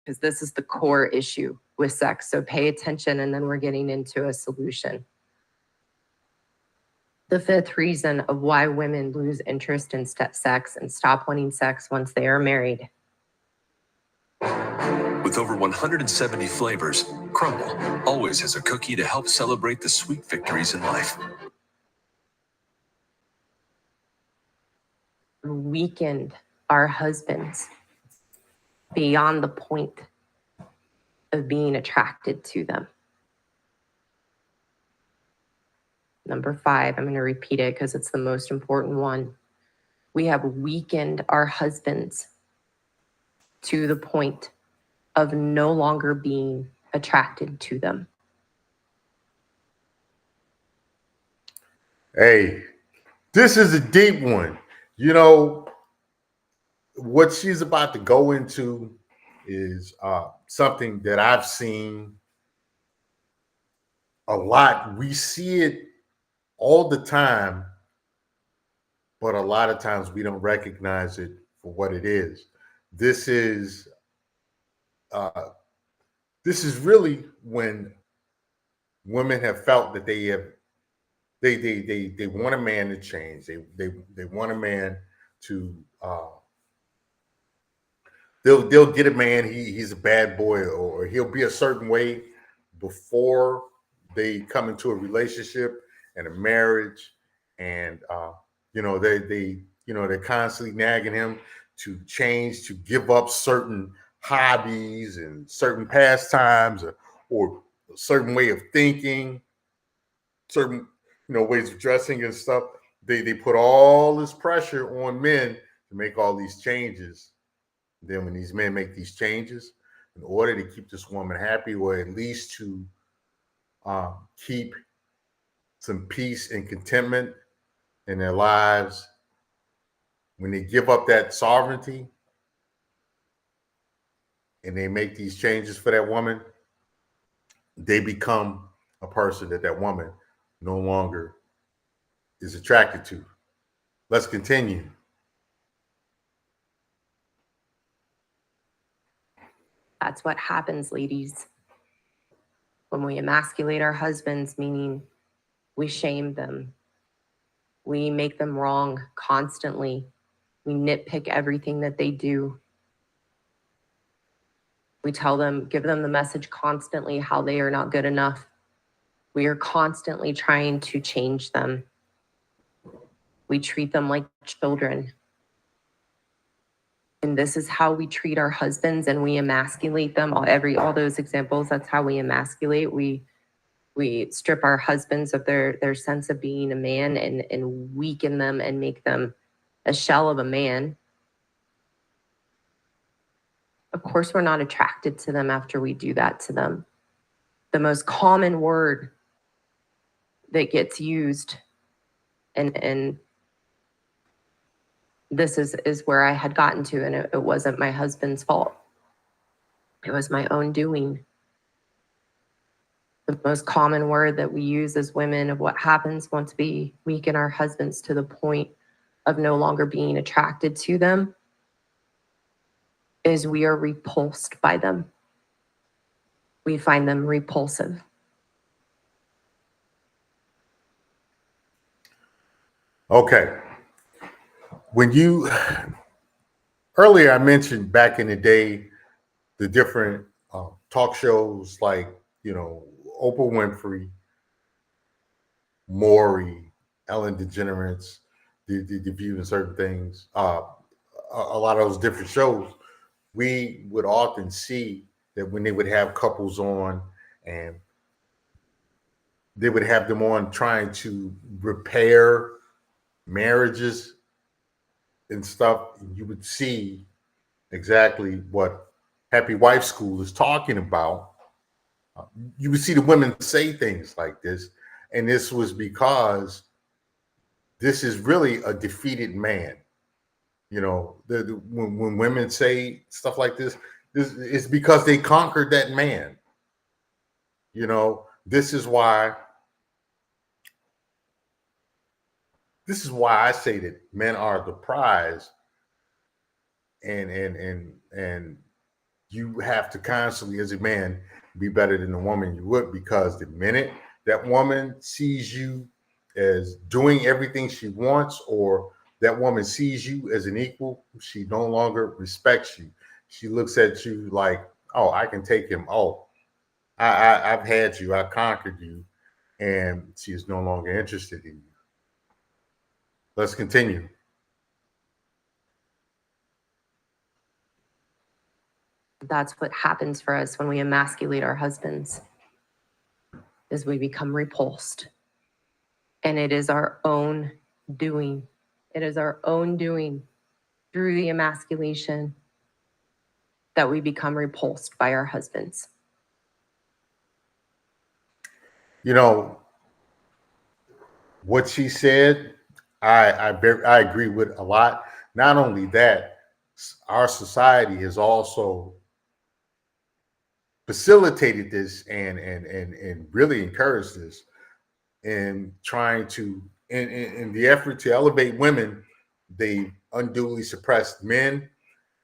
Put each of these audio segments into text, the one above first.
because this is the core issue with sex. So pay attention, and then we're getting into a solution. The fifth reason of why women lose interest in sex and stop wanting sex once they are married. With over 170 flavors, Crumble always has a cookie to help celebrate the sweet victories in life. Weakened our husbands beyond the point of being attracted to them. Number 5, I'm going to repeat it because it's the most important one. We have weakened our husbands to the point of no longer being attracted to them. Hey, this is a deep one. You know, what she's about to go into is something that I've seen a lot. We see it all the time, but a lot of times we don't recognize it for what it is. This is really when women have felt that they want a man to change. They want a man to they'll get a man. He's a bad boy, or he'll be a certain way before they come into a relationship and a marriage, and they're constantly nagging him to change, to give up certain hobbies and certain pastimes, or a certain way of thinking, certain ways of dressing and stuff. They put all this pressure on men to make all these changes. Then when these men make these changes, in order to keep this woman happy, or at least to keep some peace and contentment in their lives, when they give up that sovereignty and they make these changes for that woman, they become a person that woman no longer is attracted to. Let's continue. That's what happens, ladies. When we emasculate our husbands, meaning we shame them, we make them wrong constantly, we nitpick everything that they do. We tell them, give them the message constantly how they are not good enough. We are constantly trying to change them. We treat them like children. And this is how we treat our husbands, and we emasculate them. All those examples, that's how we emasculate. We strip our husbands of their sense of being a man, and weaken them and make them a shell of a man. Of course, we're not attracted to them after we do that to them. The most common word that gets used, and this is where I had gotten to, and it wasn't my husband's fault. It was my own doing. The most common word that we use as women of what happens once we weaken our husbands to the point of no longer being attracted to them is we are repulsed by them. We find them repulsive. Okay. Earlier I mentioned back in the day, the different talk shows like, Oprah Winfrey, Maury, Ellen DeGeneres, the View and certain things, a lot of those different shows, we would often see that when they would have couples on, and they would have them on trying to repair marriages and stuff, you would see exactly what Happy Wife School is talking about. You would see the women say things like this, and this was because this is really a defeated man. When women say stuff like this is because they conquered that man. This is why I say that men are the prize, and you have to constantly, as a man, be better than the woman you would, because the minute that woman sees you as doing everything she wants, or that woman sees you as an equal, she no longer respects you. She looks at you like, oh, I can take him. Oh, I've had you. I conquered you. And she is no longer interested in you. Let's continue. That's what happens for us when we emasculate our husbands, is we become repulsed. And it is our own doing. It is our own doing through the emasculation that we become repulsed by our husbands. You know, what she said, I agree with a lot. Not only that, our society has also facilitated this and really encouraged this in trying to, in the effort to elevate women. They unduly suppressed men,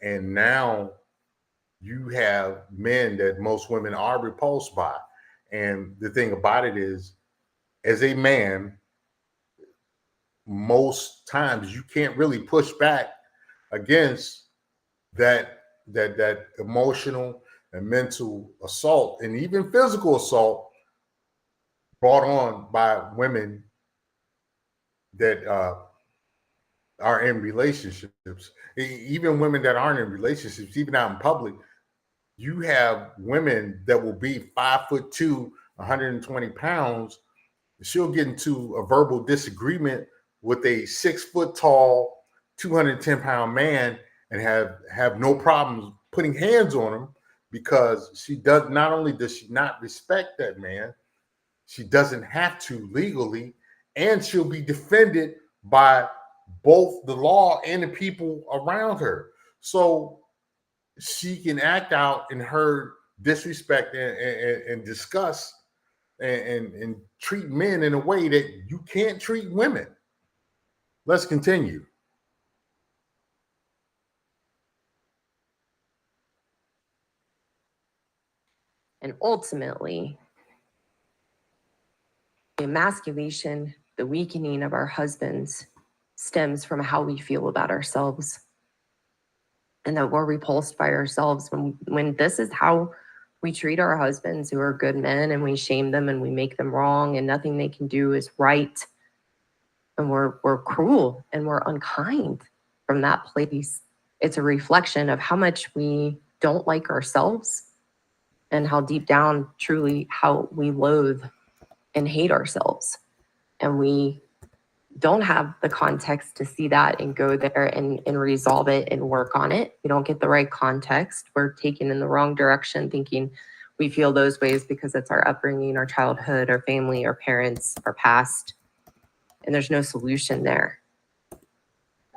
and now you have men that most women are repulsed by. And the thing about it is, as a man, most times you can't really push back against that emotional and mental assault, and even physical assault brought on by women that are in relationships. Even women that aren't in relationships, even out in public, you have women that will be 5'2", 120 pounds. She'll get into a verbal disagreement with a 6 foot tall, 210-pound man, and have no problems putting hands on him, because she does, not only does she not respect that man, she doesn't have to legally, and she'll be defended by both the law and the people around her. So she can act out in her disrespect and disgust and treat men in a way that you can't treat women. Let's continue. And ultimately, the emasculation, the weakening of our husbands stems from how we feel about ourselves, and that we're repulsed by ourselves when this is how we treat our husbands, who are good men, and we shame them and we make them wrong and nothing they can do is right. And we're cruel and we're unkind from that place. It's a reflection of how much we don't like ourselves, and how deep down, truly, how we loathe and hate ourselves. And we don't have the context to see that and go there and resolve it and work on it. We don't get the right context. We're taken in the wrong direction, thinking we feel those ways because it's our upbringing, our childhood, our family, our parents, our past. And there's no solution there.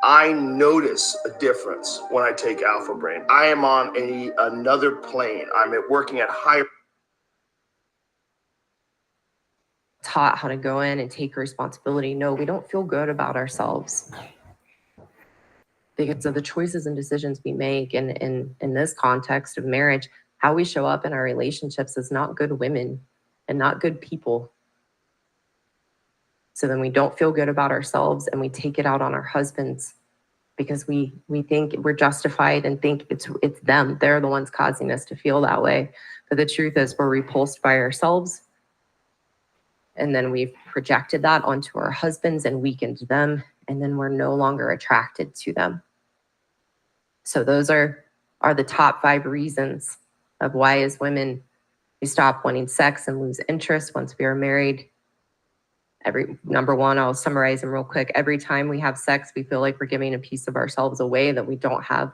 I notice a difference when I take Alpha Brain. I am on another plane. I'm working at higher. Taught how to go in and take responsibility. No, we don't feel good about ourselves because of the choices and decisions we make. And in this context of marriage, how we show up in our relationships is not good women and not good people. So then we don't feel good about ourselves, and we take it out on our husbands because we think we're justified and think it's them. They're the ones causing us to feel that way. But the truth is, we're repulsed by ourselves. And then we've projected that onto our husbands and weakened them. And then we're no longer attracted to them. So those are the top 5 reasons of why, as women, we stop wanting sex and lose interest once we are married. Number 1, I'll summarize them real quick. Every time we have sex, we feel like we're giving a piece of ourselves away that we don't have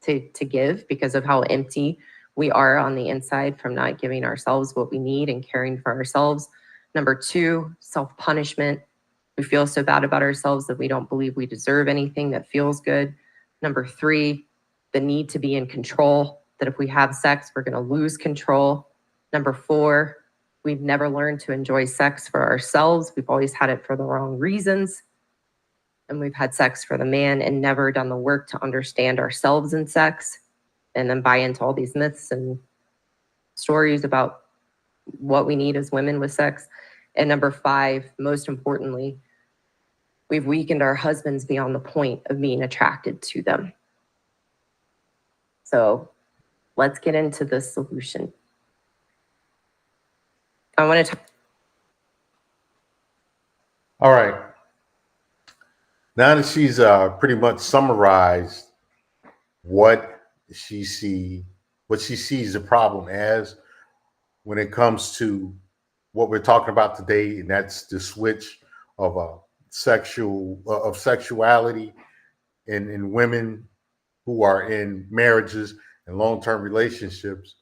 to give, because of how empty we are on the inside from not giving ourselves what we need and caring for ourselves. Number 2, self-punishment. We feel so bad about ourselves that we don't believe we deserve anything that feels good. Number 3, the need to be in control, that if we have sex, we're going to lose control. Number 4, we've never learned to enjoy sex for ourselves. We've always had it for the wrong reasons. And we've had sex for the man and never done the work to understand ourselves in sex. and then buy into all these myths and stories about what we need as women with sex. And number 5, most importantly, we've weakened our husbands beyond the point of being attracted to them. So let's get into the solution. I want to talk. All right. Now that she's pretty much summarized what she sees the problem as when it comes to what we're talking about today, and that's the switch of sexuality in women who are in marriages and long-term relationships.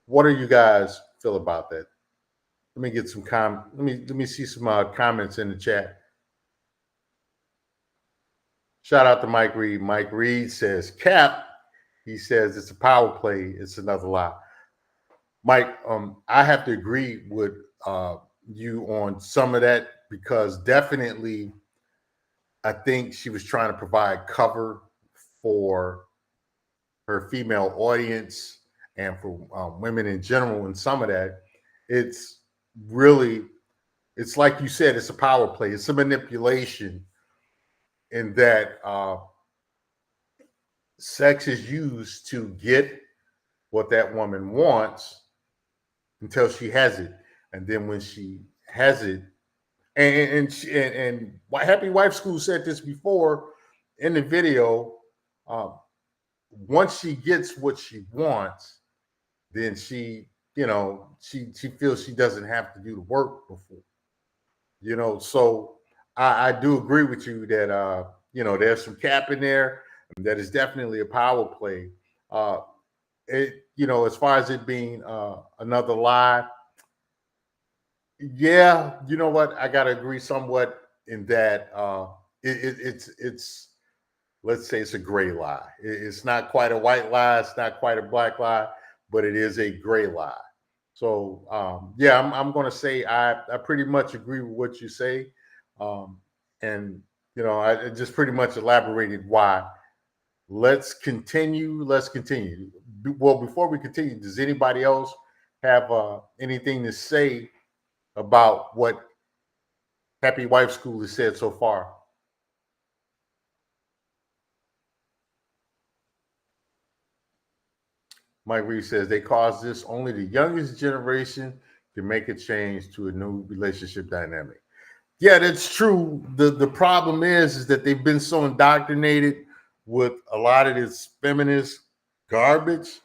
What do you guys feel about that? Let me get some let me see some comments in the chat. Shout out to Mike Reed. Mike Reed says, Cap, he says it's a power play. It's another lie. Mike, I have to agree with you on some of that, because definitely I think she was trying to provide cover for her female audience and for women in general. And some of that, it's like you said, it's a power play. It's a manipulation, in that sex is used to get what that woman wants until she has it. And then when she has it, and Happy Wife School said this before in the video, once she gets what she wants, then she feels she doesn't have to do the work before. So I do agree with you that there's some cap in there. That is definitely a power play. As far as it being another lie, yeah, you know what? I gotta agree somewhat in that it's let's say it's a gray lie. It's not quite a white lie, it's not quite a black lie, but it is a gray lie. So I'm gonna say I pretty much agree with what you say. And I just pretty much elaborated why. Let's continue. Well, before we continue, does anybody else have anything to say about what Happy Wife School has said so far? Mike Reed says they cause this. Only the youngest generation can make a change to a new relationship dynamic. Yeah, that's true. The problem is that they've been so indoctrinated with a lot of this feminist garbage.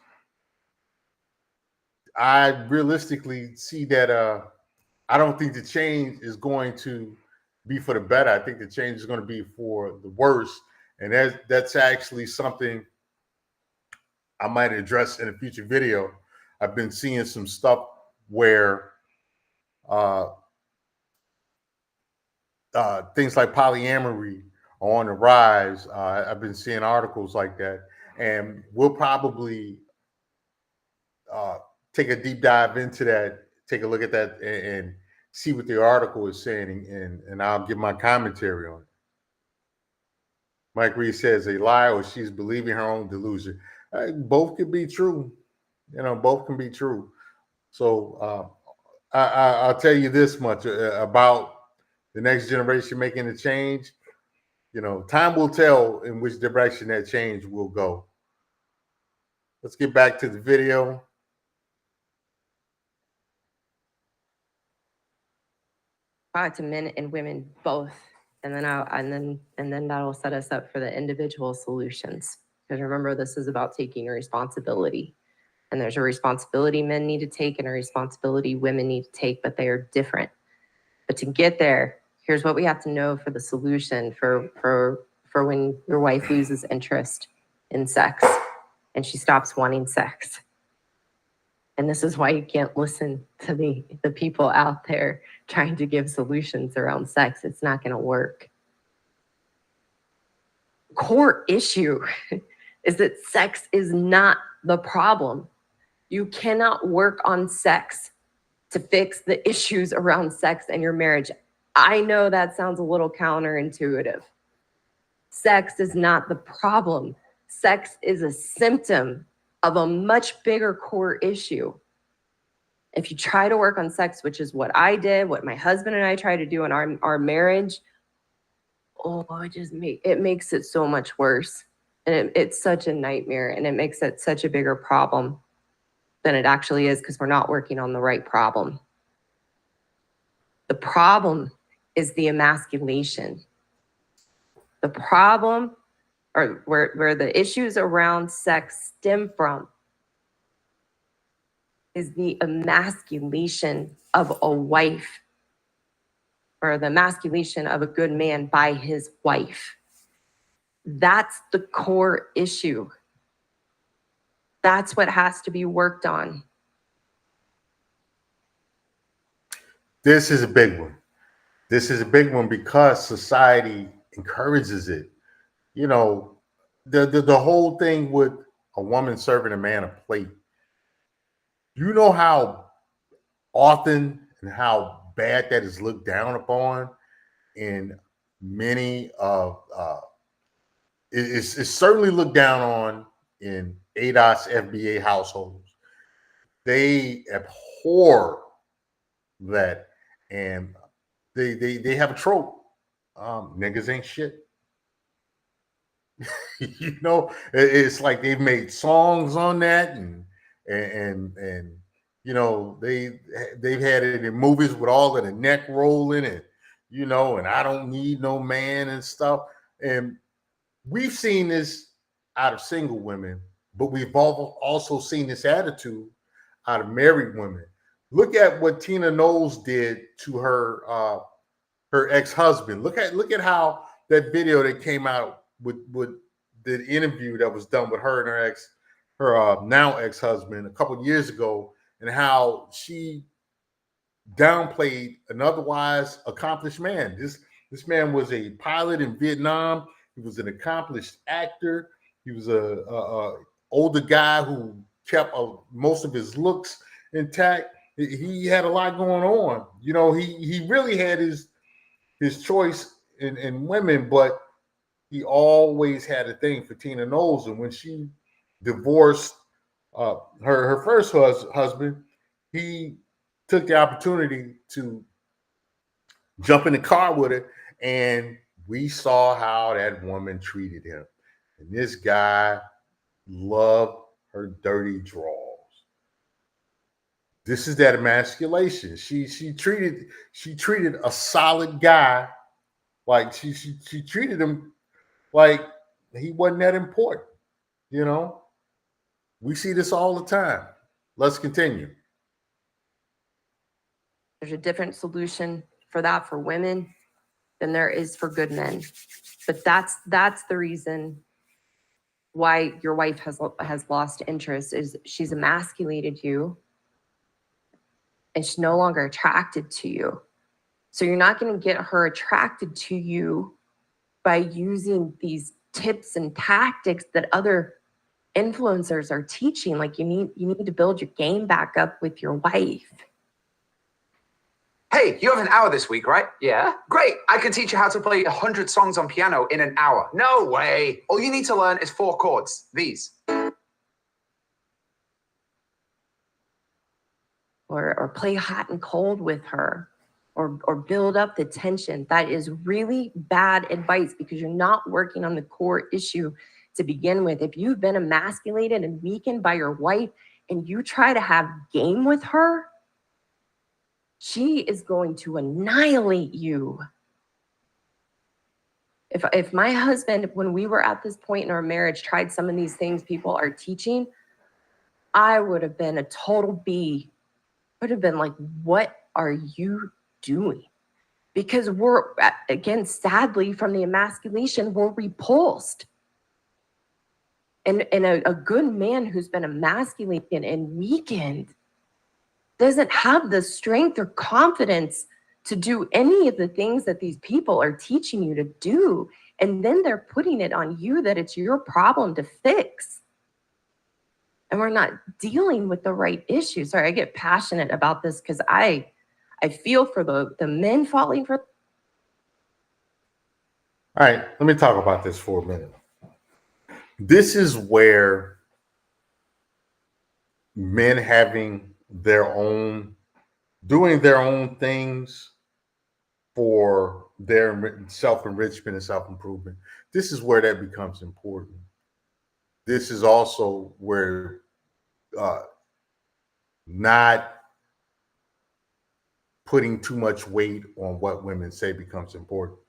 I realistically see that I don't think the change is going to be for the better. I think the change is going to be for the worse. And that's actually something I might address in a future video. I've been seeing some stuff where things like polyamory are on the rise. I've been seeing articles like that, and we'll probably take a deep dive into that, take a look at that, and see what the article is saying, and I'll give my commentary on it. Mike Reed says a lie, or she's believing her own delusion. Both could be true. Both can be true. So I'll tell you this much about the next generation making a change. Time will tell in which direction that change will go. Let's get back to the video. To men and women both, and then that'll set us up for the individual solutions. Because remember, this is about taking a responsibility, and there's a responsibility men need to take and a responsibility women need to take, but they are different. But to get there, here's what we have to know for the solution for when your wife loses interest in sex and she stops wanting sex. And this is why you can't listen to the people out there trying to give solutions around sex. It's not going to work. Core issue is that sex is not the problem. You cannot work on sex to fix the issues around sex and your marriage. I know that sounds a little counterintuitive. Sex is not the problem. Sex is a symptom of a much bigger core issue. If you try to work on sex, which is what I did, what my husband and I try to do in our marriage, oh, it makes it so much worse. And it's such a nightmare, and it makes it such a bigger problem than it actually is, because we're not working on the right problem. The problem is the emasculation. The problem, or where the issues around sex stem from, is the emasculation of a wife, or the emasculation of a good man by his wife. That's the core issue. That's what has to be worked on. This is a big one. This is a big one because society encourages it. You know, the whole thing with a woman serving a man a plate. You know how often and how bad that is looked down upon in many of it's certainly looked down on in ADOS FBA households. They abhor that, and they have a trope. Niggas ain't shit. You know, it's like they've made songs on that, and you know, they've had it in movies with all of the neck rolling, and you know, and I don't need no man and stuff. And we've seen this out of single women, but we've also seen this attitude out of married women. Look at what Tina Knowles did to her ex-husband. Look at how that video that came out with the interview that was done with her and her now ex-husband a couple of years ago, and how she downplayed an otherwise accomplished man. This man was a pilot in Vietnam. He was an accomplished actor. He was a older guy who kept most of his looks intact. He had a lot going on. You know, he really had his choice in women, but he always had a thing for Tina Knowles. And when she divorced her first husband, he took the opportunity to jump in the car with her, and we saw how that woman treated him. And this guy loved her dirty drawers. This is that emasculation. She treated a solid guy like she treated him like he wasn't that important. You know, we see this all the time. Let's continue. There's a different solution for that for women than there is for good men. But that's the reason why your wife has lost interest, is she's emasculated you and she's no longer attracted to you. So you're not going to get her attracted to you by using these tips and tactics that other influencers are teaching. Like you need to build your game back up with your wife. Hey, you have an hour this week, right? Yeah. Great. I can teach you how to play 100 songs on piano in an hour. No way. All you need to learn is 4 chords. These. Or play hot and cold with her, or build up the tension. That is really bad advice, because you're not working on the core issue to begin with. If you've been emasculated and weakened by your wife and you try to have game with her, she is going to annihilate you. If my husband, when we were at this point in our marriage, tried some of these things people are teaching, I would have been a total B. I would have been like, what are you doing? Because we're, again, sadly, from the emasculation, we're repulsed. And a good man who's been emasculated and weakened doesn't have the strength or confidence to do any of the things that these people are teaching you to do. And then they're putting it on you that it's your problem to fix. And we're not dealing with the right issues. Sorry, I get passionate about this because I feel for the men falling for. All right, let me talk about this for a minute. this is where men having doing their own things for their self-enrichment and self-improvement. This is where that becomes important. This is also where not putting too much weight on what women say becomes important,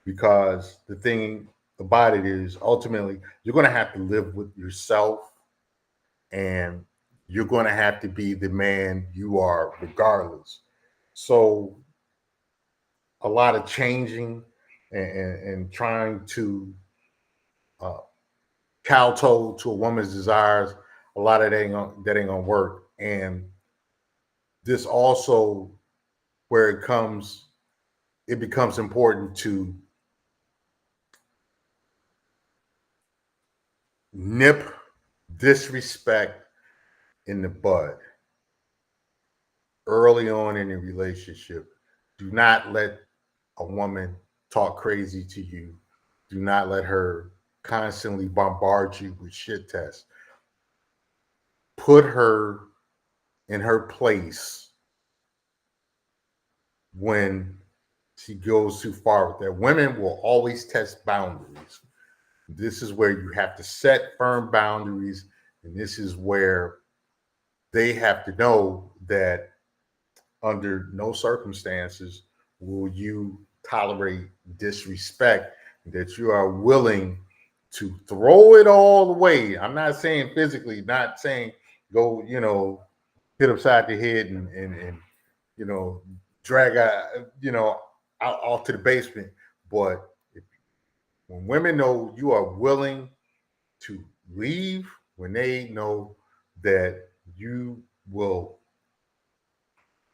because the thing about it is ultimately you're going to have to live with yourself, and you're going to have to be the man you are regardless. So a lot of changing and trying to uh, kowtow to a woman's desires, a lot of that ain't gonna work. And this also where it becomes important to nip disrespect in the bud early on in a relationship. Do not let a woman talk crazy to you. Do not let her constantly bombard you with shit tests. Put her in her place when she goes too far with that. Women will always test boundaries. This is where you have to set firm boundaries, and this is where they have to know that under no circumstances will you tolerate disrespect, that you are willing to throw it all away. I'm not saying physically, not saying go, hit upside the head and drag out, out to the basement. But when women know you are willing to leave, when they know that you will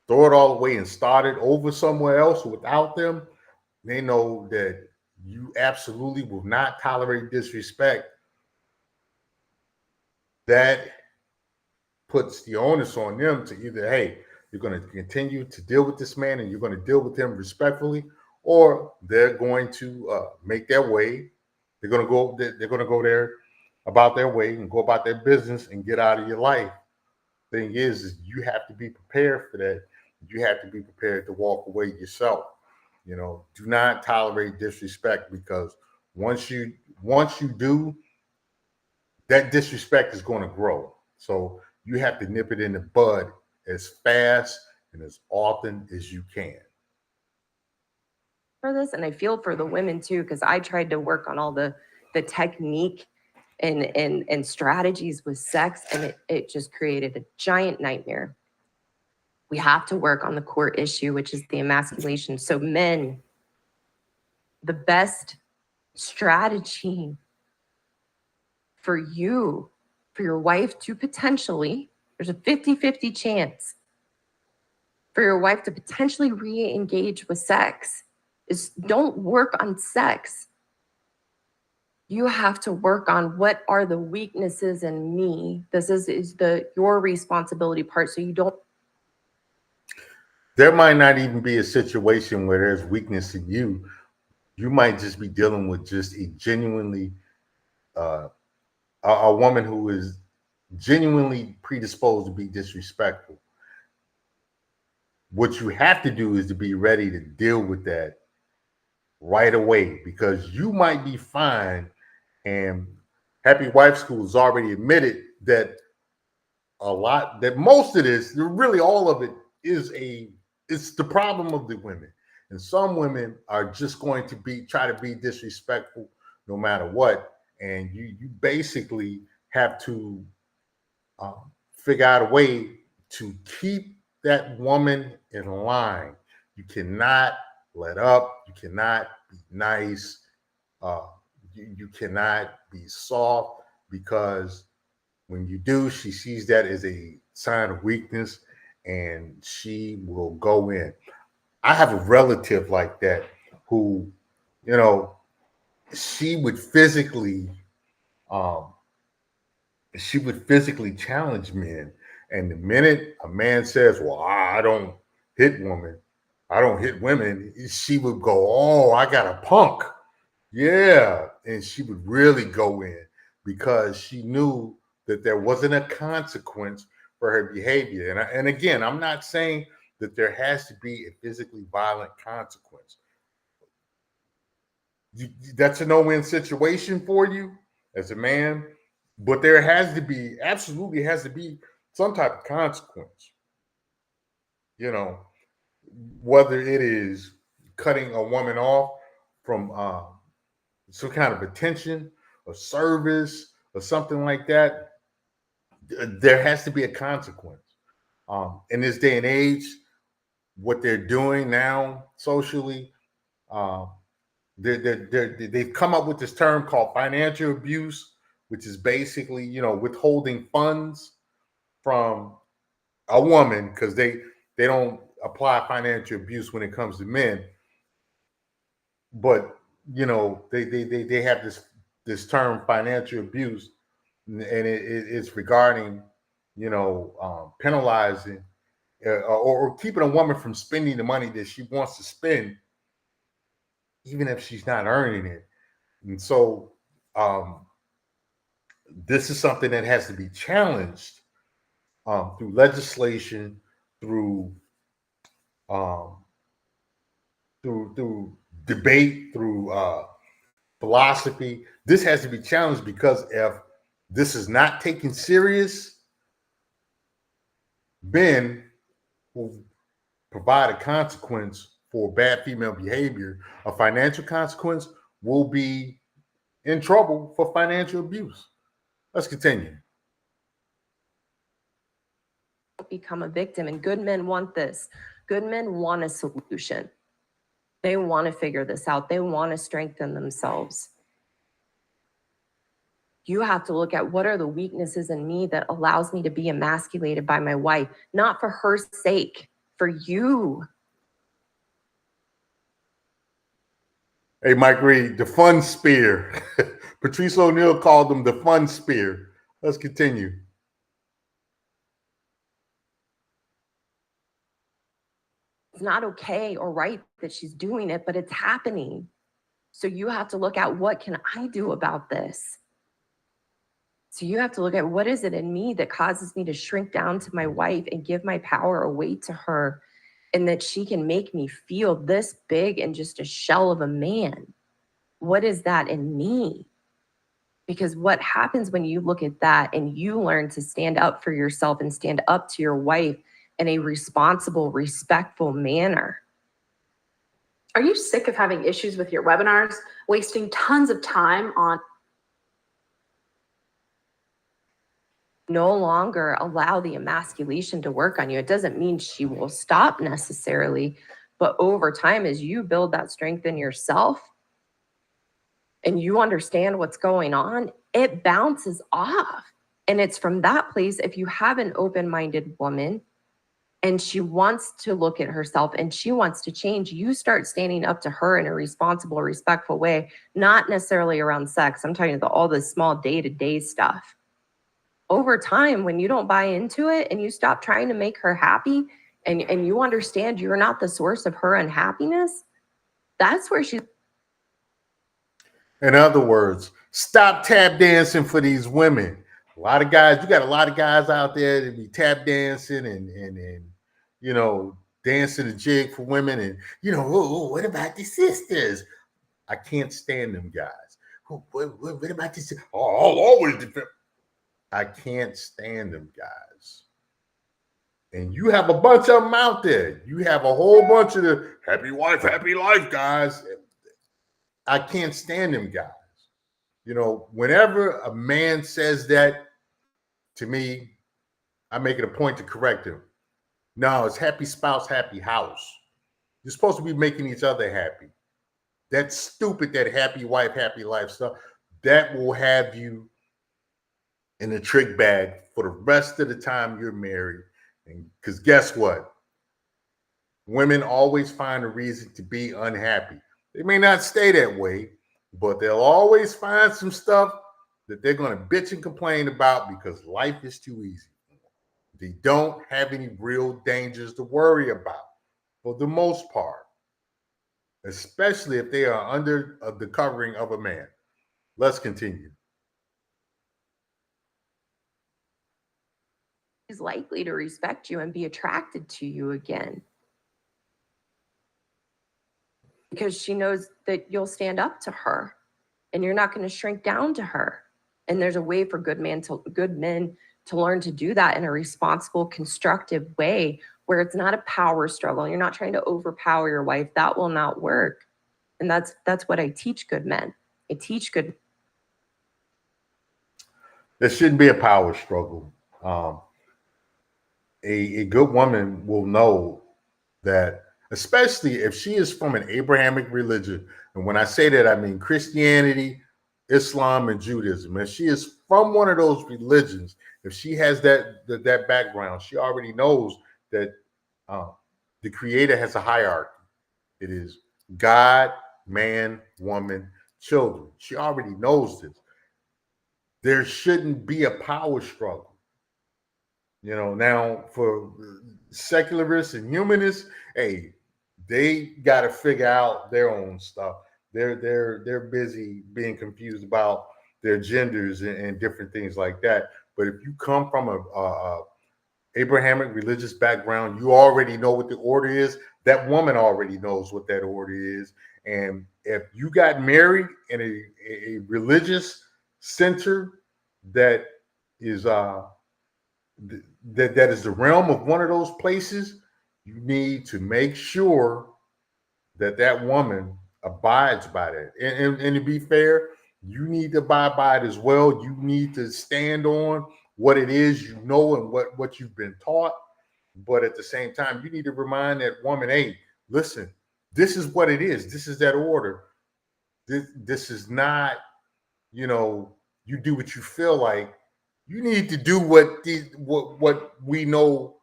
throw it all away and start it over somewhere else without them, they know that you absolutely will not tolerate disrespect. That puts the onus on them to either, hey, you're going to continue to deal with this man and you're going to deal with him respectfully, or they're going to make their way. They're going to go. They're going to go there about their way and go about their business and get out of your life. Thing is you have to be prepared for that. You have to be prepared to walk away yourself. Do not tolerate disrespect, because once you do, that disrespect is going to grow. So you have to nip it in the bud as fast and as often as you can. For this, and I feel for the women too, because I tried to work on all the technique and strategies with sex, and it just created a giant nightmare. We have to work on the core issue, which is the emasculation. So men, the best strategy for you, for your wife to potentially, there's a 50-50 chance for your wife to potentially re-engage with sex, is don't work on sex. You have to work on what are the weaknesses in me. This is your responsibility part. So you don't. There might not even be a situation where there's weakness in you. You might just be dealing with just a genuinely a woman who is genuinely predisposed to be disrespectful. What you have to do is to be ready to deal with that right away, because you might be fine. And Happy Wife School has already admitted that most of this, really all of it, it's the problem of the women. And some women are just going to try to be disrespectful no matter what. And you basically have to figure out a way to keep that woman in line. You cannot let up. You cannot be nice. You cannot be soft, because when you do, she sees that as a sign of weakness and she will go in. I have a relative like that who, she would physically challenge men. And the minute a man says, well, I don't hit women, she would go, oh, I got a punk. Yeah. And she would really go in, because she knew that there wasn't a consequence for her behavior. And again, I'm not saying that there has to be a physically violent consequence. That's a no-win situation for you as a man, but there absolutely has to be some type of consequence. You know, whether it is cutting a woman off from some kind of attention or service or something like that, there has to be a consequence. In this day and age, what they're doing now socially, they've come up with this term called financial abuse, which is basically, withholding funds from a woman because they don't apply financial abuse when it comes to men, but they have this term financial abuse, and it's regarding penalizing or keeping a woman from spending the money that she wants to spend, even if she's not earning it. And so this is something that has to be challenged through legislation, through debate, through philosophy. This has to be challenged because if this is not taken serious, men will provide a consequence for bad female behavior. A financial consequence will be in trouble for financial abuse. Let's continue. Become a victim, and good men want this. Good men want a solution. They want to figure this out. They want to strengthen themselves. You have to look at what are the weaknesses in me that allows me to be emasculated by my wife, not for her sake, for you. Hey, Mike Reed, the fun spear. Patrice O'Neal called them the fun spear. Let's continue. It's not okay or right that she's doing it, but it's happening. So you have to look at what can I do about this? So you have to look at what is it in me that causes me to shrink down to my wife and give my power away to her, and that she can make me feel this big and just a shell of a man. What is that in me? Because what happens when you look at that and you learn to stand up for yourself and stand up to your wife in a responsible, respectful manner? Are you sick of having issues with your webinars, wasting tons of time on? No longer allow the emasculation to work on you. It doesn't mean she will stop necessarily, but over time, as you build that strength in yourself and you understand what's going on, it bounces off. And it's from that place, if you have an open-minded woman and she wants to look at herself and she wants to change, you start standing up to her in a responsible, respectful way, not necessarily around sex. I'm talking about all this small day-to-day stuff. Over time, when you don't buy into it and you stop trying to make her happy and you understand you're not the source of her unhappiness, that's where she... In other words, stop tap dancing for these women. A lot of guys, you got a lot of guys out there that be tap dancing and dancing the jig for women. And, what about the sisters? I can't stand them guys. What about this? Oh, I'll always defend. I can't stand them guys. And you have a bunch of them out there. You have a whole bunch of the happy wife, happy life guys. I can't stand them guys. Whenever a man says that to me, I make it a point to correct him. No, it's happy spouse, happy house. You're supposed to be making each other happy. That's stupid, that happy wife, happy life stuff. That will have you in the trick bag for the rest of the time you're married. And because guess what? Women always find a reason to be unhappy. They may not stay that way, but they'll always find some stuff that they're going to bitch and complain about because life is too easy. They don't have any real dangers to worry about for the most part, especially if they are under the covering of a man. Let's continue. she's likely to respect you and be attracted to you again. Because she knows that you'll stand up to her and you're not going to shrink down to her. And there's a way for good men to learn to do that in a responsible, constructive way where it's not a power struggle. You're not trying to overpower your wife. That will not work. And that's what I teach good men. I teach good. There shouldn't be a power struggle. A good woman will know that, especially if she is from an Abrahamic religion. And when I say that, I mean Christianity, Islam, and Judaism. If she is from one of those religions, if she has that background, she already knows that the Creator has a hierarchy. It is God, man, woman, children. She already knows this. There shouldn't be a power struggle. You know, now for secularists and humanists, hey, they got to figure out their own stuff. They're busy being confused about their genders and different things like that. But if you come from a Abrahamic religious background, you already know what the order is. That woman already knows what that order is. And if you got married in a religious center that is that is the realm of one of those places, you need to make sure that woman abides by that. And to be fair, you need to abide by it as well. You need to stand on what it is you know and what you've been taught. But at the same time, you need to remind that woman, hey, listen, this is what it is. This is that order. This is not, you know, you do what you feel like. You need to do what we know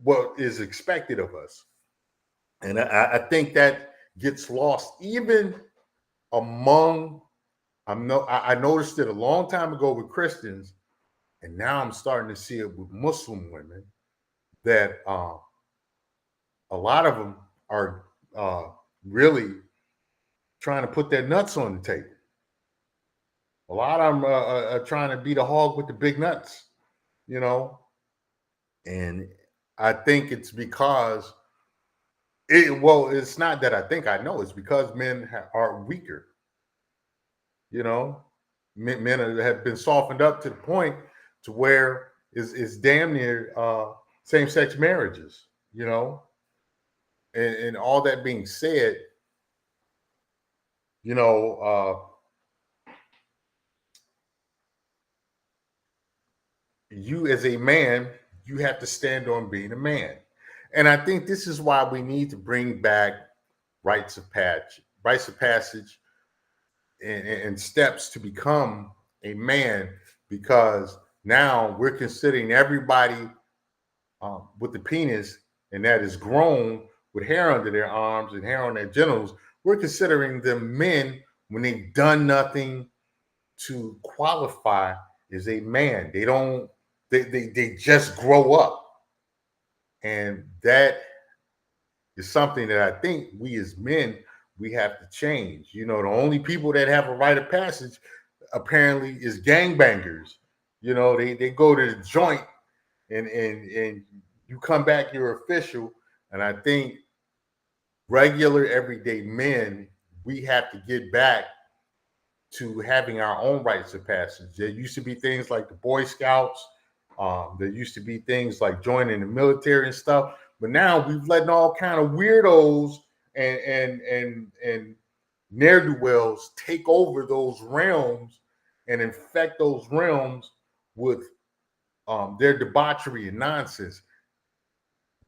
what is expected of us. And I think that gets lost even among, I noticed it a long time ago with Christians, and now I'm starting to see it with Muslim women, that a lot of them are really trying to put their nuts on the table. A lot of them are trying to be the hog with the big nuts, you know. And I think it's because it's not that I think I know. It's because men are weaker. You know, men have been softened up to the point to where it's damn near same-sex marriages, you know. And all that being said, you know, you as a man, you have to stand on being a man. And I think this is why we need to bring back rites of passage and steps to become a man, because now we're considering everybody with the penis and that is grown with hair under their arms and hair on their genitals. We're considering them men when they've done nothing to qualify as a man. They just grow up. And that is something that I think we as men, we have to change. You know, the only people that have a rite of passage apparently is gangbangers. You know, they go to the joint and you come back, you're official. And I think regular everyday men, we have to get back to having our own rites of passage. There used to be things like the Boy Scouts. There used to be things like joining the military and stuff. But now we've letting all kind of weirdos and ne'er-do-wells take over those realms and infect those realms with their debauchery and nonsense.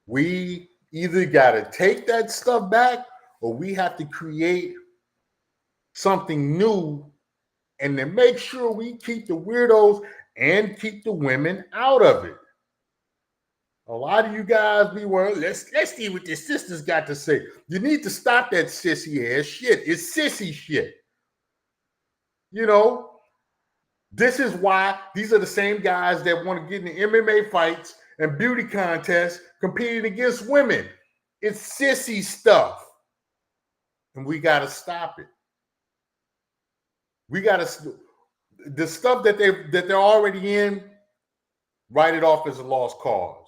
We either got to take that stuff back, or we have to create something new, and then make sure we keep the weirdos and keep the women out of it. A lot of you guys be worried, let's see what the sisters got to say. You need to stop that sissy ass shit. It's sissy shit. You know, this is why these are the same guys that want to get in the MMA fights and beauty contests competing against women. It's sissy stuff. And we got to stop it. We got to, the stuff that they're already in, Write it off as a lost cause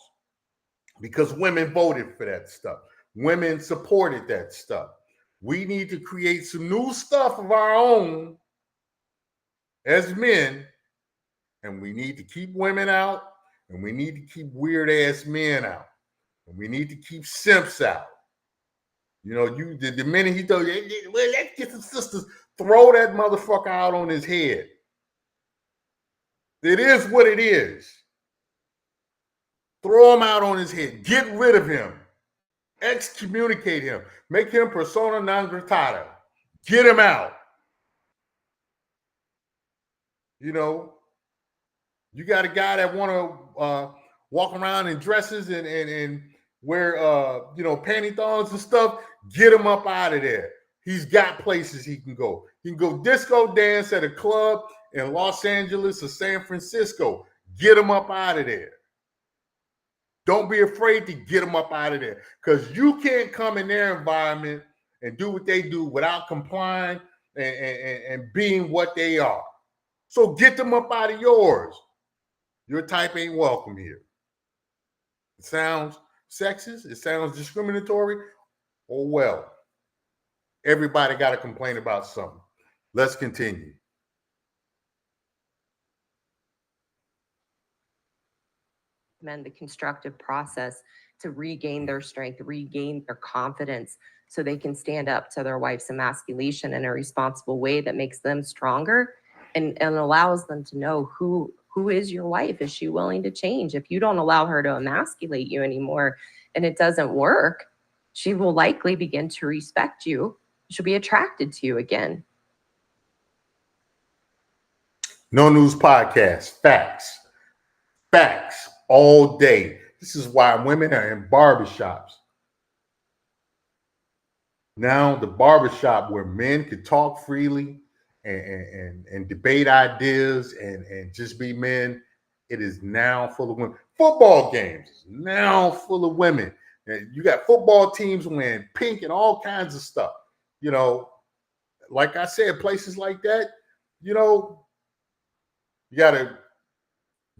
because women voted for that stuff. Women supported that stuff. We need to create some new stuff of our own as men, and we need to keep women out, and we need to keep weird ass men out, and we need to keep simps out. You know, the minute he told you, well, let's get some sisters, throw that motherfucker out on his head. It is what it is. Throw him out on his head. Get rid of him. Excommunicate him. Make him persona non grata. Get him out. You know, you got a guy that want to walk around in dresses and wear panty thongs and stuff. Get him up out of there. He's got places he can go. He can go disco dance at a club in Los Angeles or San Francisco. Get him up out of there. Don't be afraid to get them up out of there, because you can't come in their environment and do what they do without complying and being what they are. So get them up out of yours. Your type ain't welcome here. It sounds sexist. It sounds discriminatory. Oh, well. Everybody got to complain about something. Let's continue. Men the constructive process to regain their strength, regain their confidence, so they can stand up to their wife's emasculation in a responsible way that makes them stronger and allows them to know who is your wife. Is she willing to change? If you don't allow her to emasculate you anymore and it doesn't work, she will likely begin to respect you. She'll be attracted to you again. No News Podcast. Facts. Facts. All day. This is why women are in barbershops. Now the barbershop where men could talk freely and debate ideas and just be men, it is now full of women. Football games is now full of women. And you got football teams wearing pink and all kinds of stuff. You know, like I said, places like that, you know, you got to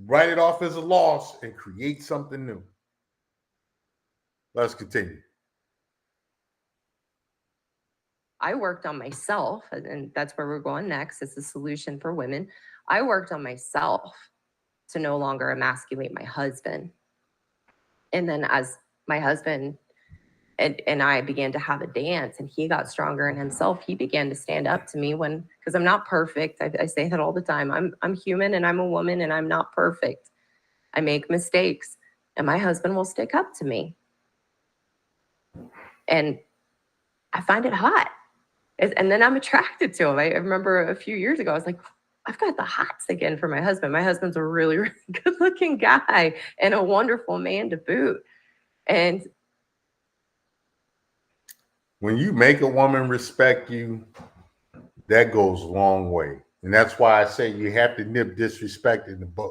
write it off as a loss and create something new. Let's continue. I worked on myself, and that's where we're going next. It's a solution for women. I worked on myself to no longer emasculate my husband. And then as my husband and I began to have a dance and he got stronger in himself, he began to stand up to me because I'm not perfect. I say that all the time. I'm human and I'm a woman and I'm not perfect. I make mistakes and my husband will stick up to me. And I find it hot. And then I'm attracted to him. I remember a few years ago, I was like, I've got the hots again for my husband. My husband's a really, really good looking guy and a wonderful man to boot. And when you make a woman respect you, that goes a long way. And that's why I say you have to nip disrespect in the bud.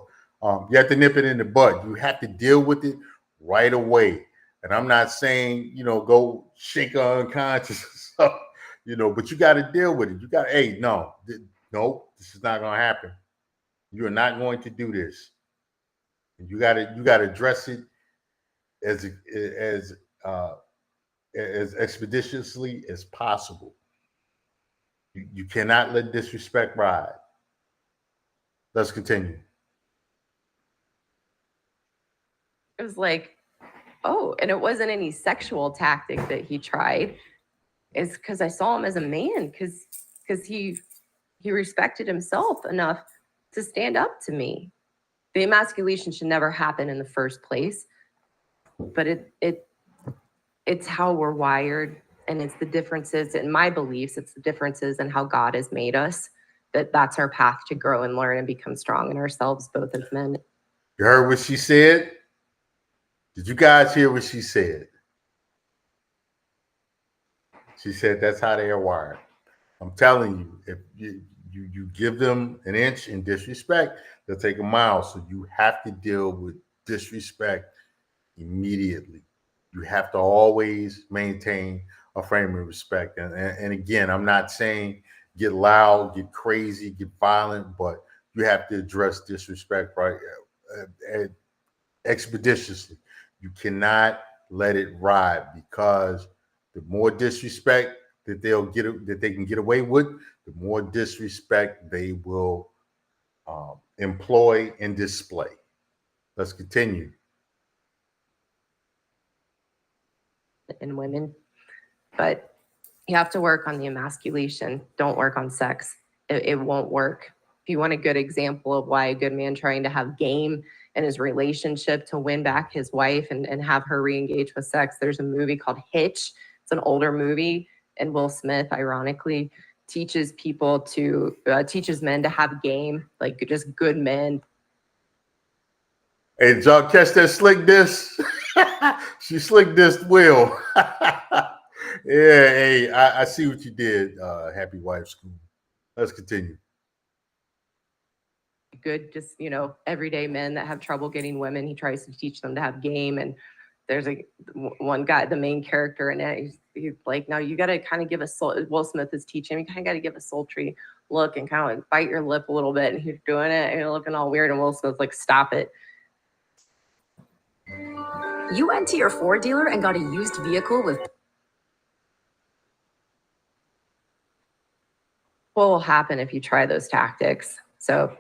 You have to nip it in the bud. You have to deal with it right away. And I'm not saying, go shake her unconscious or something, but you got to deal with it. You got to, hey, no, this is not going to happen. You're not going to do this. And you got to address it as expeditiously as possible. You cannot let disrespect ride. Let's continue. it was like, oh, and it wasn't any sexual tactic that he tried. It's because I saw him as a man, because he respected himself enough to stand up to me. The emasculation should never happen in the first place, but it's how we're wired, and it's the differences in my beliefs. It's the differences in how God has made us. That's our path to grow and learn and become strong in ourselves, both as men. You heard what she said? Did you guys hear what she said? She said that's how they are wired. I'm telling you, if you give them an inch in disrespect, they'll take a mile. So you have to deal with disrespect immediately. You have to always maintain a frame of respect. And again, I'm not saying get loud, get crazy, get violent, but you have to address disrespect right expeditiously. You cannot let it ride, because the more disrespect that they can get away with, the more disrespect they will employ and display. Let's continue. In women, but you have to work on the emasculation. Don't work on sex. It won't work. If you want a good example of why a good man trying to have game in his relationship to win back his wife and have her re-engage with sex, there's a movie called Hitch. It's an older movie, and Will Smith, ironically, teaches men to have game, like just good men. Hey, did y'all catch that slick diss? She slick dissed Will. Yeah, hey, I see what you did, Happy Wife School. Let's continue. Good, just, everyday men that have trouble getting women. He tries to teach them to have game. And there's one guy, the main character in it, he's like, no, you got to kind of give Will Smith is teaching, you kind of got to give a sultry look and kind of like bite your lip a little bit. And he's doing it and you're looking all weird. And Will Smith's like, stop it. You went to your Ford dealer and got a used vehicle with... What will happen if you try those tactics? So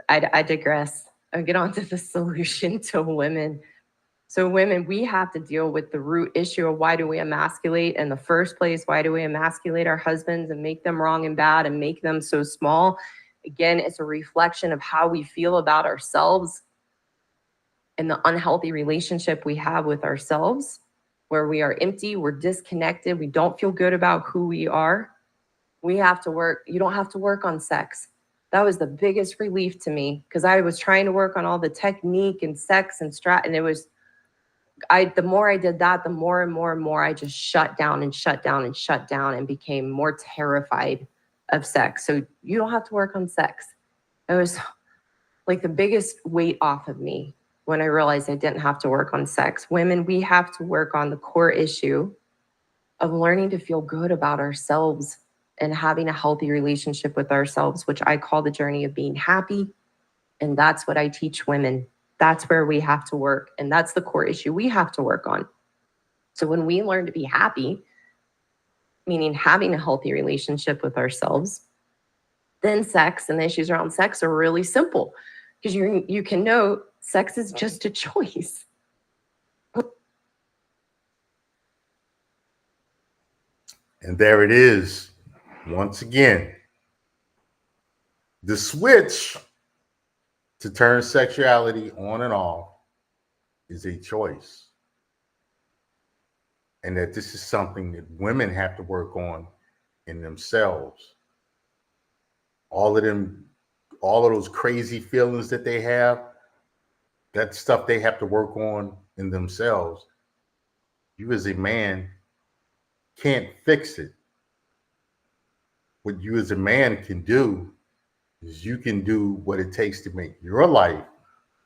I digress. I'll get on to the solution to women. So women, we have to deal with the root issue of why do we emasculate in the first place? Why do we emasculate our husbands and make them wrong and bad and make them so small? Again, it's a reflection of how we feel about ourselves and the unhealthy relationship we have with ourselves, where we are empty, we're disconnected, we don't feel good about who we are. We have to work. You don't have to work on sex. That was the biggest relief to me, because I was trying to work on all the technique and sex and and it was, the more I did that, the more and more and more I just shut down and became more terrified of sex. So you don't have to work on sex. It was like the biggest weight off of me when I realized I didn't have to work on sex. Women, we have to work on the core issue of learning to feel good about ourselves and having a healthy relationship with ourselves, which I call the journey of being happy. And that's what I teach women. That's where we have to work. And that's the core issue we have to work on. So when we learn to be happy, meaning having a healthy relationship with ourselves, then sex and the issues around sex are really simple, because you can know sex is just a choice. And there it is. Once again, the switch to turn sexuality on and off is a choice. And that this is something that women have to work on in themselves. All of those crazy feelings that they have, that stuff they have to work on in themselves. You as a man can't fix it. What you as a man can do is you can do what it takes to make your life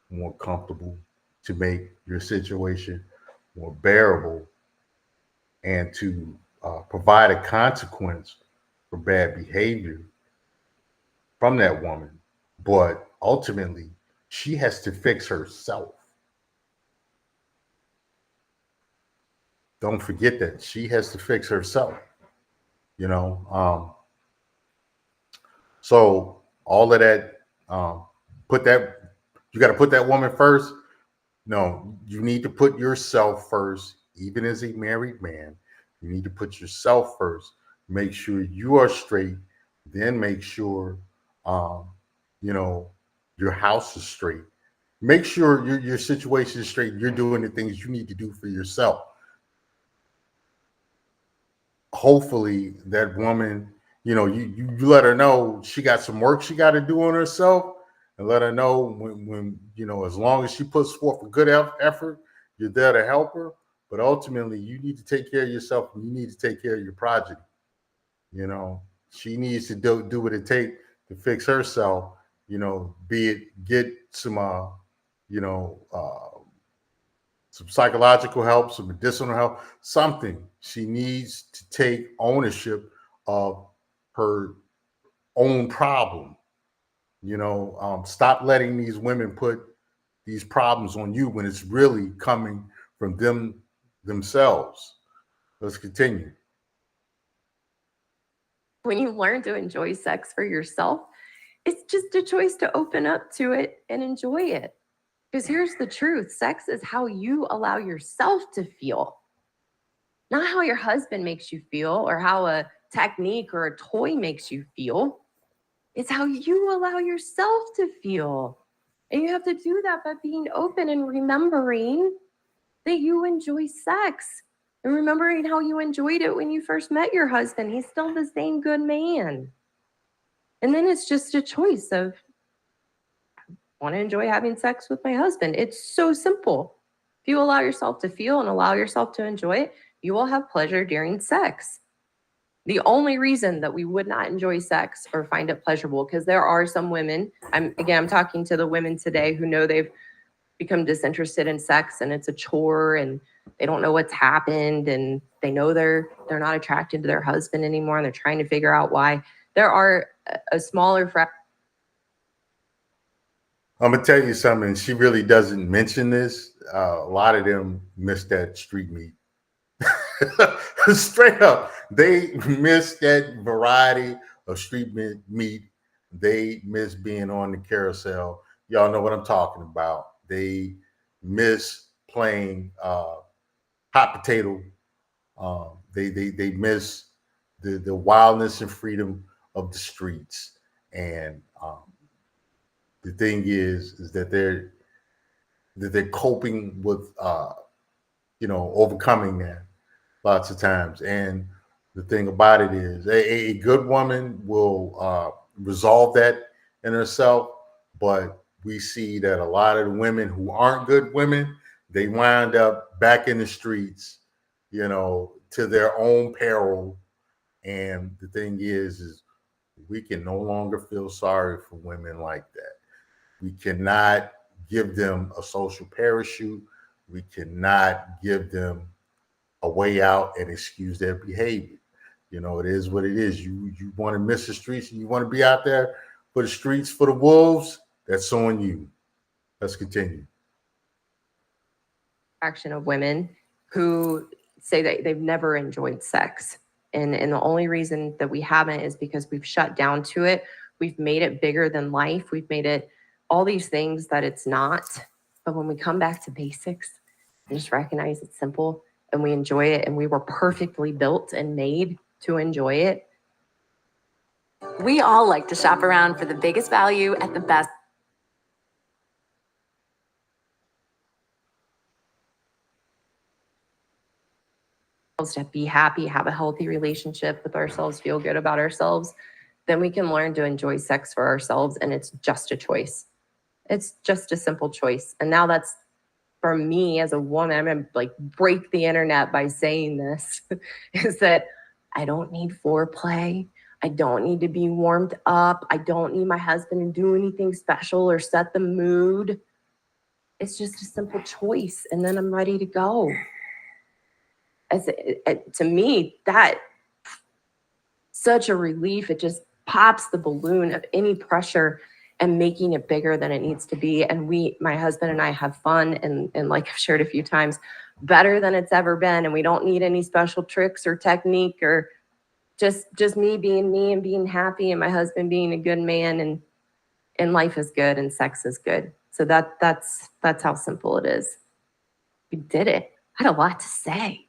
more comfortable, to make your situation more bearable, and to provide a consequence for bad behavior from that woman. But ultimately, she has to fix herself. Don't forget that she has to fix herself, So all of that, you got to put that woman first. No, you need to put yourself first, even as a married man. You need to put yourself first. Make sure you are straight, then make sure, your house is straight. Make sure your situation is straight. You're doing the things you need to do for yourself. Hopefully that woman, you let her know she got some work she got to do on herself, and let her know when as long as she puts forth a good effort, you're there to help her. But ultimately, you need to take care of yourself, and you need to take care of your progeny. She needs to do what it takes to fix herself. Be it get some some psychological help, some medicinal help, something. She needs to take ownership of her own problem. Stop letting these women put these problems on you when it's really coming from themselves. Let's continue. When you learn to enjoy sex for yourself, it's just a choice to open up to it and enjoy it. Because here's the truth, sex is how you allow yourself to feel, not how your husband makes you feel or how a technique or a toy makes you feel. It's how you allow yourself to feel. And you have to do that by being open and remembering that you enjoy sex and remembering how you enjoyed it when you first met your husband. He's still the same good man. And then it's just a choice of, I want to enjoy having sex with my husband. It's so simple. If you allow yourself to feel and allow yourself to enjoy it, you will have pleasure during sex. The only reason that we would not enjoy sex or find it pleasurable, because there are some women, I'm talking to the women today who know they've become disinterested in sex and it's a chore and they don't know what's happened and they know they're not attracted to their husband anymore and they're trying to figure out why. There are a smaller fraction. I'm gonna tell you something. She really doesn't mention this. A lot of them miss that street meat. Straight up, they miss that variety of street meat. They miss being on the carousel. Y'all know what I'm talking about. They miss playing hot potato. They miss the wildness and freedom of the streets. And the thing is that they're coping with overcoming that lots of times. And the thing about it is a good woman will resolve that in herself, but we see that a lot of the women who aren't good women, they wind up back in the streets, to their own peril. And the thing is we can no longer feel sorry for women like that. We cannot give them a social parachute. We cannot give them a way out and excuse their behavior. It is what it is. You want to miss the streets and you want to be out there for the streets, for the wolves, that's on you. Let's continue. Fraction of women who say that they've never enjoyed sex. And the only reason that we haven't is because we've shut down to it. We've made it bigger than life. We've made it all these things that it's not. But when we come back to basics and just recognize it's simple and we enjoy it and we were perfectly built and made to enjoy it. We all like to shop around for the biggest value at the best. To be happy, have a healthy relationship with ourselves, feel good about ourselves, then we can learn to enjoy sex for ourselves. And it's just a choice. It's just a simple choice. And now that's, for me as a woman, I'm gonna like break the internet by saying this, is that I don't need foreplay. I don't need to be warmed up. I don't need my husband to do anything special or set the mood. It's just a simple choice. And then I'm ready to go. To me, that such a relief. It just pops the balloon of any pressure and making it bigger than it needs to be. And my husband and I have fun and like I've shared a few times, better than it's ever been. And we don't need any special tricks or technique or just me being me and being happy and my husband being a good man and life is good and sex is good. So that's how simple it is. We did it. I had a lot to say.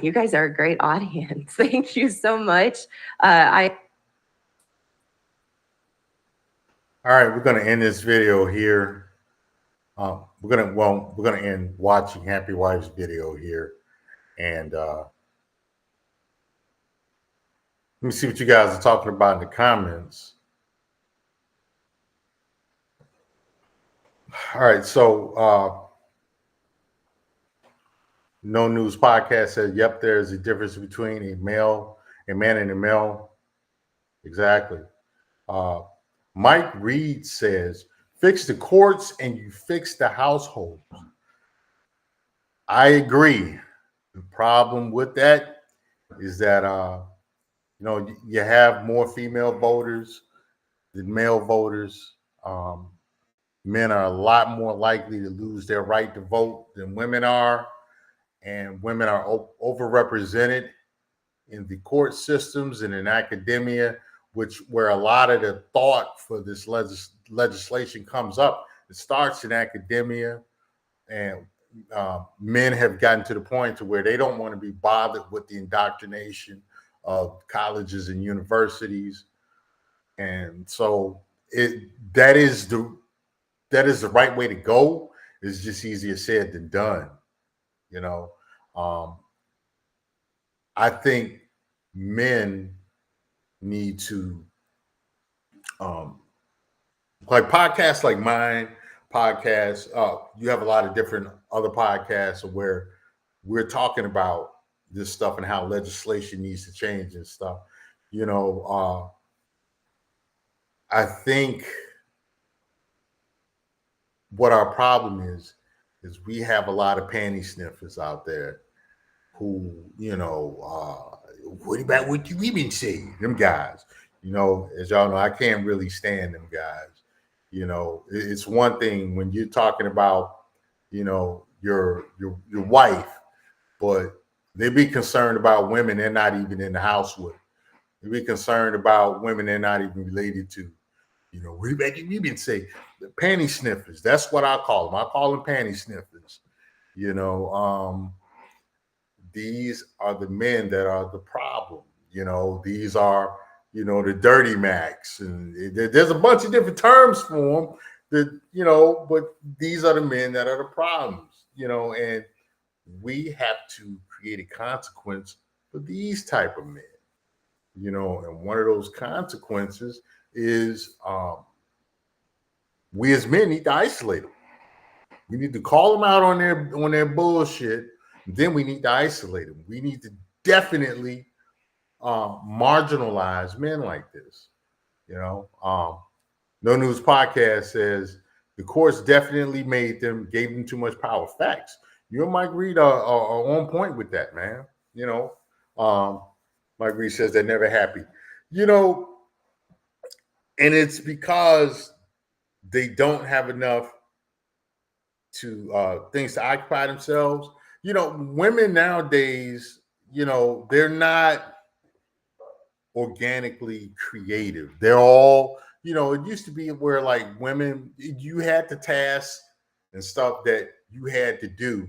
You guys are a great audience. Thank you so much. All right, we're going to end this video here. We're going to end watching Happy Wife's video here. And let me see what you guys are talking about in the comments. All right, so No News Podcast says, yep, there's a difference between a man and a male. Exactly. Mike Reed says, fix the courts and you fix the household. I agree. The problem with that is that, you have more female voters than male voters. Men are a lot more likely to lose their right to vote than women are, and women are overrepresented in the court systems and in academia, where a lot of the thought for this legislation comes up. It starts in academia, and men have gotten to the point to where they don't want to be bothered with the indoctrination of colleges and universities, and so that is the right way to go. It's just easier said than done, you know. I think men need to like podcasts like mine, you have a lot of different other podcasts where we're talking about this stuff and how legislation needs to change and stuff. You know, I think what our problem is we have a lot of panty sniffers out there who, you know, what about what you even say? Them guys, you know, as y'all know, I can't really stand them guys. You know, it's one thing when you're talking about, you know, your wife, but they be concerned about women they're not even in the house with. They be concerned about women they're not even related to. You know, what about you even say? The panty sniffers. That's what I call them. I call them panty sniffers. You know, these are the men that are the problem. You know, these are, you know, the dirty Macs, and there's a bunch of different terms for them that, you know, but these are the men that are the problems, you know, and we have to create a consequence for these type of men, you know, and one of those consequences is we as men need to isolate them. We need to call them out on their bullshit. Then we need to isolate them. We need to definitely marginalize men like this. You know, No News Podcast says the courts definitely gave them too much power. Facts. You and Mike Reed are on point with that, man. You know, Mike Reed says they're never happy. You know, and it's because they don't have enough things to occupy themselves. You know, women nowadays, you know, they're not organically creative. They're all, you know, it used to be where like women, you had the tasks and stuff that you had to do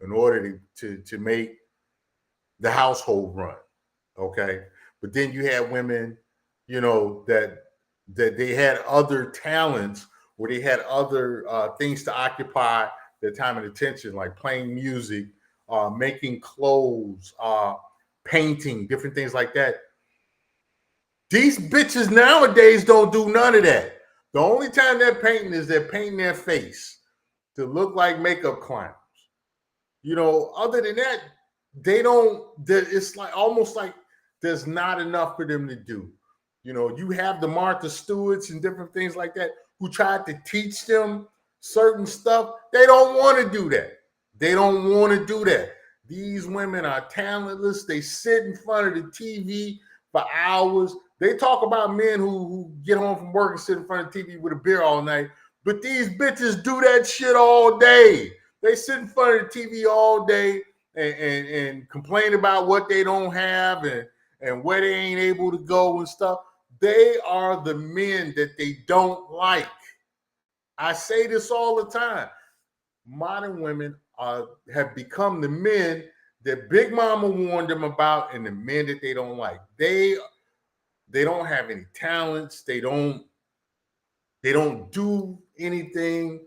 in order to make the household run. Okay. But then you had women, you know, that they had other talents, or they had other things to occupy their time and attention, like playing music, making clothes, painting, different things like that. These bitches nowadays don't do none of that. The only time they're painting is they're painting their face to look like makeup clowns. You know, other than that, it's like almost like there's not enough for them to do. You know, you have the Martha Stewarts and different things like that who tried to teach them certain stuff. They don't want to do that. They don't want to do that. These women are talentless. They sit in front of the TV for hours. They talk about men who get home from work and sit in front of the TV with a beer all night. But these bitches do that shit all day. They sit in front of the TV all day and complain about what they don't have and where they ain't able to go and stuff. They are the men that they don't like. I say this all the time. Modern women have become the men that Big Mama warned them about, and the men that they don't like. They don't have any talents. They don't do anything,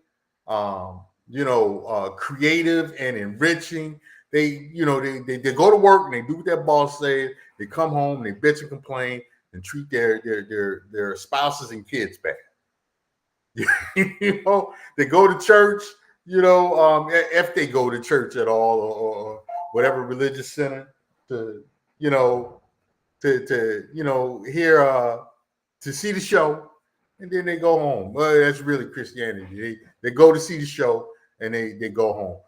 creative and enriching. They go to work and they do what their boss says. They come home, they bitch and complain, and treat their spouses and kids bad. You know, they go to church, if they go to church at all, or whatever religious center to see the show, and then they go home. Well, that's really Christianity. They go to see the show and they go home.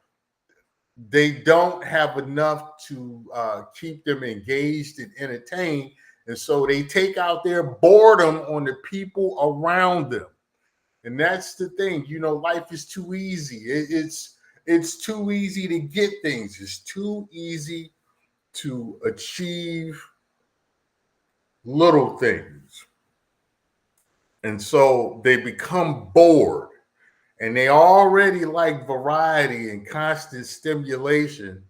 They don't have enough to keep them engaged and entertained, and so they take out their boredom on the people around them. And that's the thing, life is too easy. It's too easy to get things. It's too easy to achieve little things. And so they become bored, and they already like variety and constant stimulation.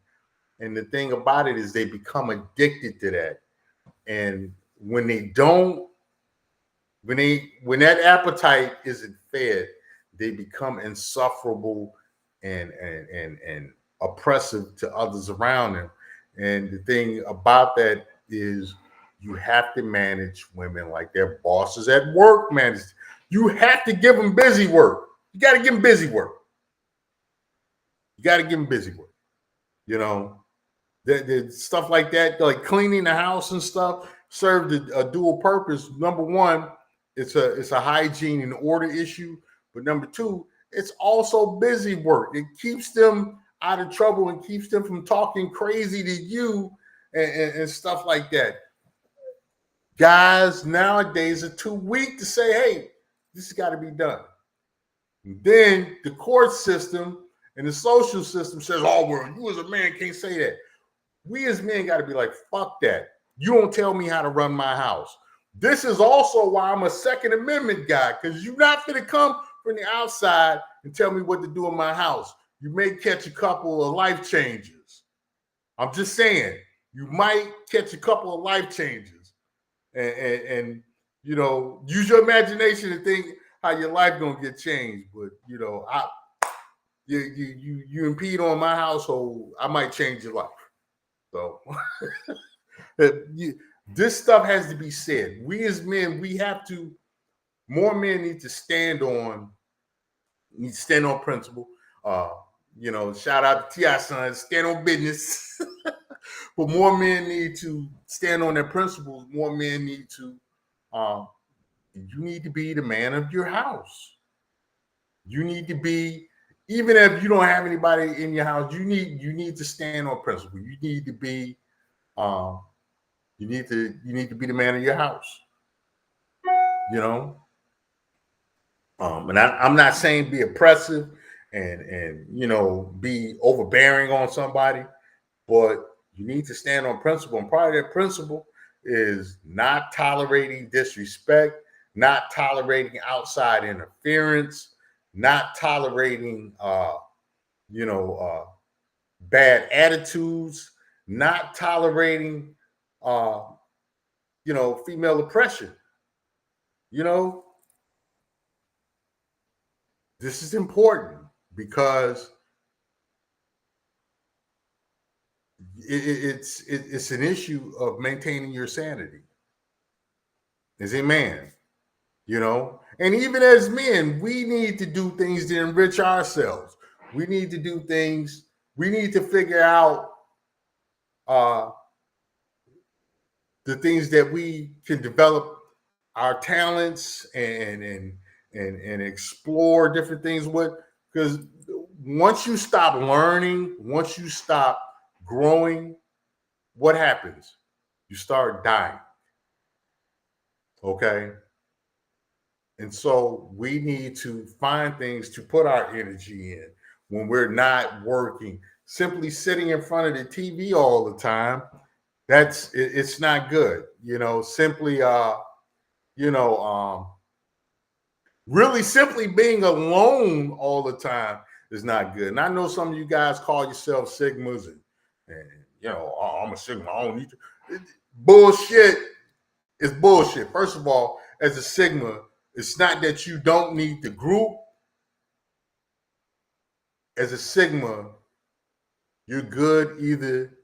And the thing about it is they become addicted to that. And when they don't, when that appetite isn't fed, they become insufferable and oppressive to others around them. And the thing about that is you have to manage women like their bosses at work manage. You have to give them busy work. You got to give them busy work. You got to give them busy work. The stuff like that, like cleaning the house and stuff, served a dual purpose. Number one, it's a hygiene and order issue. But number two, it's also busy work. It keeps them out of trouble and keeps them from talking crazy to you and stuff like that. Guys nowadays are too weak to say, hey, this has got to be done. And then the court system and the social system says, oh, well, you as a man can't say that. We as men got to be like, fuck that. You don't tell me how to run my house. This is also why I'm a Second Amendment guy, because you're not going to come from the outside and tell me what to do in my house. You may catch a couple of life changes. I'm just saying, you might catch a couple of life changes. And use your imagination to think how your life going to get changed. But, you impede on my household, I might change your life. So this stuff has to be said. We as men, more men need to stand on principle. Shout out to T.I. Son, stand on business. But more men need to stand on their principles. More men need to, you need to be the man of your house. You need to be, even if you don't have anybody in your house, you need to stand on principle. You need to be, you need to be the man of your house. And I'm not saying be oppressive and be overbearing on somebody, but you need to stand on principle. And part of that principle is not tolerating disrespect, not tolerating outside interference, not tolerating bad attitudes, not tolerating female oppression. This is important because it's an issue of maintaining your sanity as a man, and even as men, we need to do things to enrich ourselves. We need to do things. We need to figure out the things that we can develop our talents and explore different things with. Because once you stop learning, once you stop growing, what happens? You start dying. Okay? And so we need to find things to put our energy in when we're not working. Simply sitting in front of the TV all the time, it's not good. Really simply being alone all the time is not good. And I know some of you guys call yourselves Sigmas and I'm a Sigma. I don't need to. Bullshit is bullshit. First of all, as a Sigma, it's not that you don't need the group. As a Sigma, you're good either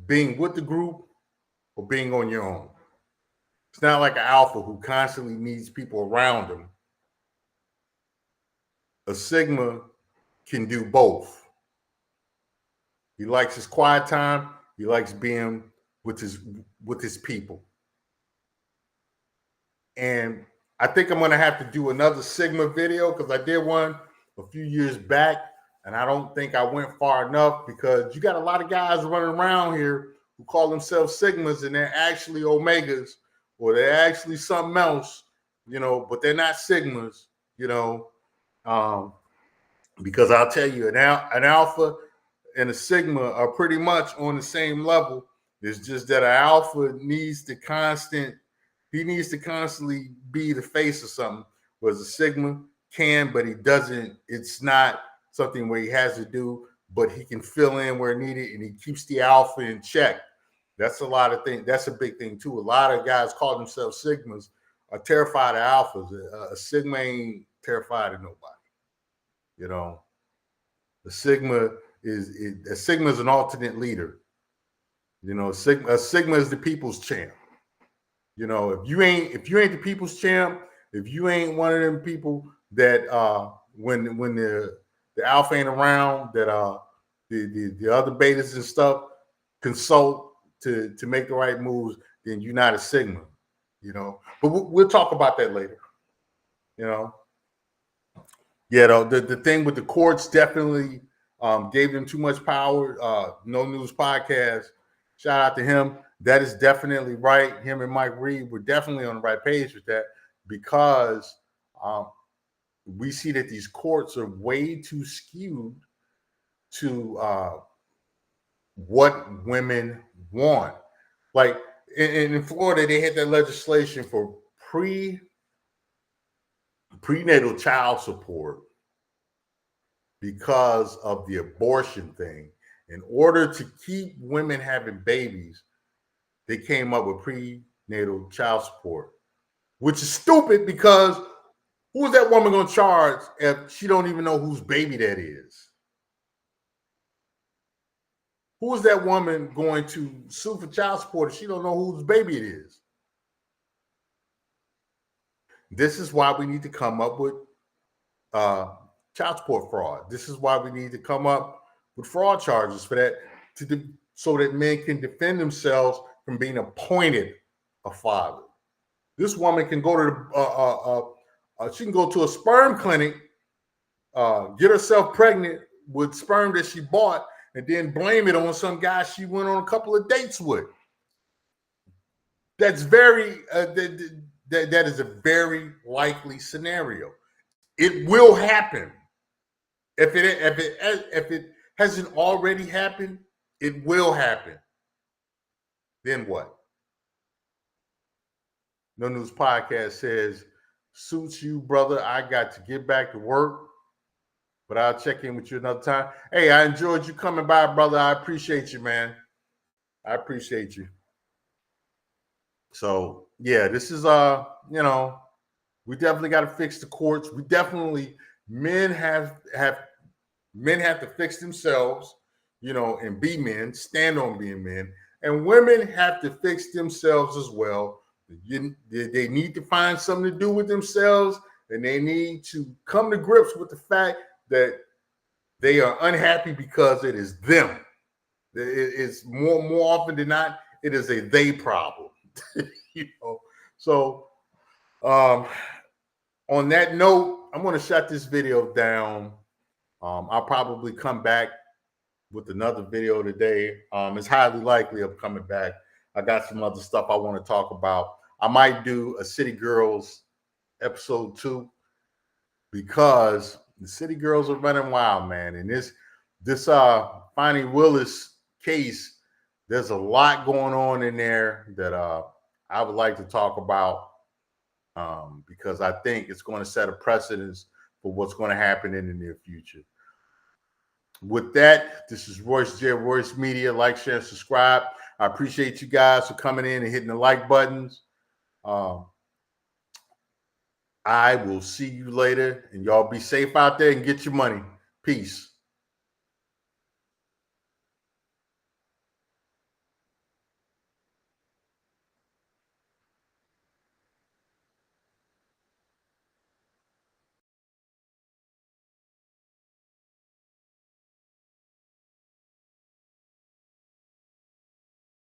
being with the group or being on your own. It's not like an alpha who constantly needs people around him. A Sigma can do both. He likes his quiet time. He likes being with his people. And I think I'm going to have to do another Sigma video because I did one a few years back, and I don't think I went far enough because you got a lot of guys running around here who call themselves Sigmas and they're actually Omegas or they're actually something else, but they're not Sigmas. you know, because I'll tell you, an alpha and a sigma are pretty much on the same level. It's just that an alpha needs to constantly be the face of something, whereas a sigma can, but he doesn't. It's not something where he has to do, but he can fill in where needed, and he keeps the alpha in check. That's a lot of things. That's a big thing too. A lot of guys call themselves sigmas are terrified of alphas. A sigma ain't terrified of nobody. You know, a sigma is an alternate leader. You know, a sigma is the people's champ. You know, if you ain't the people's champ, if you ain't one of them people that when the alpha ain't around, that the other betas and stuff consult to make the right moves, then you're not a sigma. You know, but we'll talk about that later. You know, yeah, the thing with the courts definitely gave them too much power. No News Podcast, shout out to him. That is definitely right. Him and Mike Reed were definitely on the right page with that, because we see that these courts are way too skewed to what women want. Like in Florida, they had that legislation for prenatal child support because of the abortion thing. In order to keep women having babies, they came up with prenatal child support, which is stupid, because who's that woman going to charge if she don't even know whose baby that is? Who is that woman going to sue for child support if she don't know whose baby it is? This is why we need to come up with child support fraud. This is why we need to come up with fraud charges for that, so that men can defend themselves from being appointed a father. This woman can go to she can go to a sperm clinic, get herself pregnant with sperm that she bought, and then blame it on some guy she went on a couple of dates with. That's very that is a very likely scenario. It will happen. If it hasn't already happened, it will happen. Then what? No News Podcast says, suits you, brother. I got to get back to work, but I'll check in with you another time. Hey, I enjoyed you coming by, brother. I appreciate you, man. I appreciate you. So yeah, this is you know, we definitely got to fix the courts. We definitely men have to fix themselves, you know, and be men, stand on being men, and women have to fix themselves as well. They need to find something to do with themselves, and they need to come to grips with the fact that they are unhappy because it is them. It's more often than not, it is a they problem. You know, so on that note, I'm going to shut this video down. I'll probably come back with another video today. It's highly likely I'm coming back. I got some other stuff I want to talk about. I might do a City Girls episode 2, because the City Girls are running wild, man. And this Fonnie Willis case, there's a lot going on in there that I would like to talk about, because I think it's going to set a precedence for what's going to happen in the near future. With that, this is Royce Jay, Royce Media. Like, share, and subscribe. I appreciate you guys for coming in and hitting the like buttons. I will see you later, and y'all be safe out there and get your money. Peace.